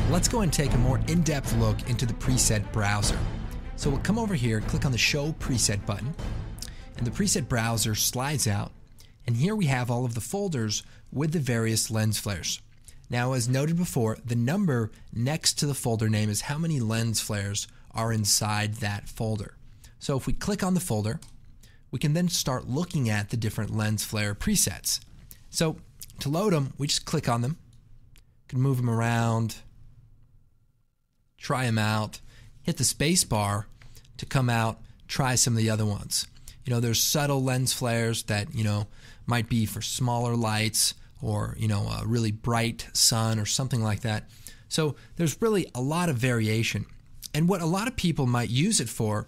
Let's go and take a more in-depth look into the preset browser. So we'll come over here, click on the Show Preset button, and the preset browser slides out, and here we have all of the folders with the various lens flares. Now, as noted before, the number next to the folder name is how many lens flares are inside that folder. So if we click on the folder, we can then start looking at the different lens flare presets. So to load them, we just click on them, can move them around, try them out, hit the space bar to come out, try some of the other ones. There's subtle lens flares that, might be for smaller lights or, a really bright sun or something like that. So there's really a lot of variation. And what a lot of people might use it for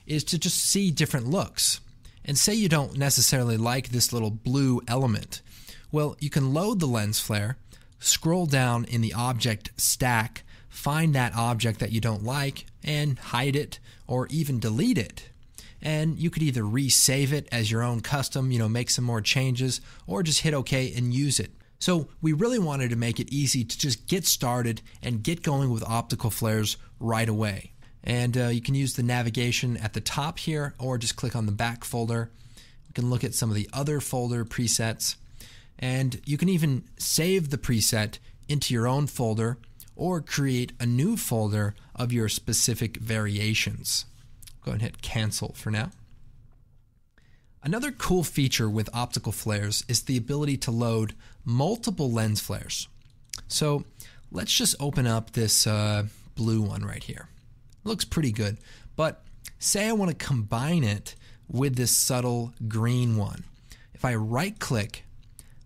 is to just see different looks. And say you don't necessarily like this little blue element. Well, you can load the lens flare, scroll down in the object stack, find that object that you don't like, and hide it or even delete it. And you could either resave it as your own custom, make some more changes, or just hit OK and use it. So we really wanted to make it easy to just get started and get going with optical flares right away. And you can use the navigation at the top here, or just click on the back folder. You can look at some of the other folder presets, and you can even save the preset into your own folder or create a new folder of your specific variations. Go ahead and hit cancel for now. Another cool feature with optical flares is the ability to load multiple lens flares. So let's just open up this blue one right here. Looks pretty good, but say I want to combine it with this subtle green one. If I right click,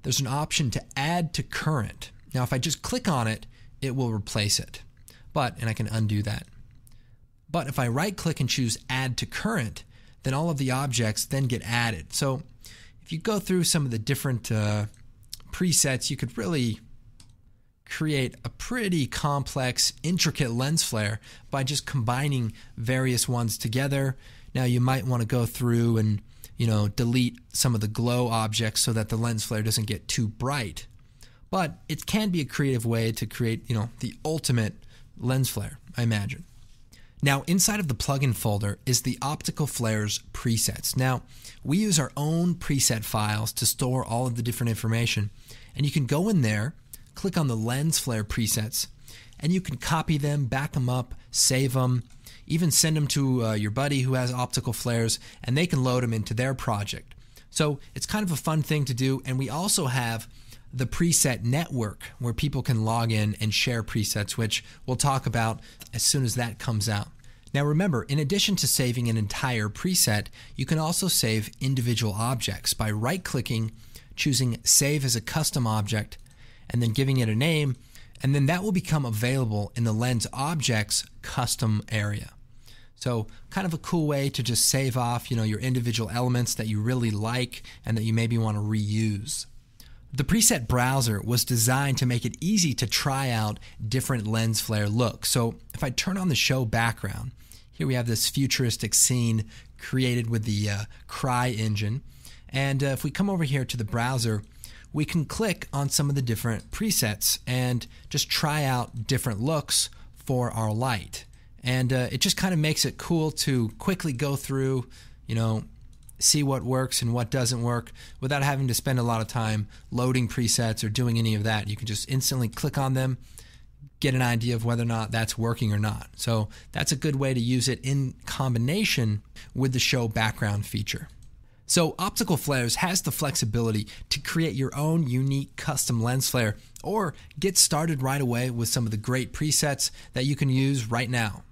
there's an option to add to current. Now if I just click on it, it will replace it. And I can undo that. But if I right click and choose add to current, then all of the objects then get added. So if you go through some of the different presets, you could really create a pretty complex, intricate lens flare by just combining various ones together. Now you might want to go through and delete some of the glow objects so that the lens flare doesn't get too bright. But it can be a creative way to create the ultimate lens flare, I imagine. Now inside of the plugin folder is the optical flares presets. Now we use our own preset files to store all of the different information, and you can go in there, click on the lens flare presets, and you can copy them, back them up, save them, even send them to your buddy who has optical flares, and they can load them into their project. So it's kind of a fun thing to do, and we also have the preset network where people can log in and share presets, which we'll talk about as soon as that comes out. Now remember, in addition to saving an entire preset, you can also save individual objects by right-clicking, choosing Save as a Custom Object, and then giving it a name, and then that will become available in the Lens Objects custom area. So kind of a cool way to just save off your individual elements that you really like and that you maybe want to reuse. The preset browser was designed to make it easy to try out different lens flare looks. So if I turn on the show background, here we have this futuristic scene created with the Cry engine. And if we come over here to the browser, we can click on some of the different presets and just try out different looks for our light. And it just kind of makes it cool to quickly go through, see what works and what doesn't work without having to spend a lot of time loading presets or doing any of that. You can just instantly click on them, get an idea of whether or not that's working or not. So that's a good way to use it in combination with the show background feature. So optical flares has the flexibility to create your own unique custom lens flare or get started right away with some of the great presets that you can use right now.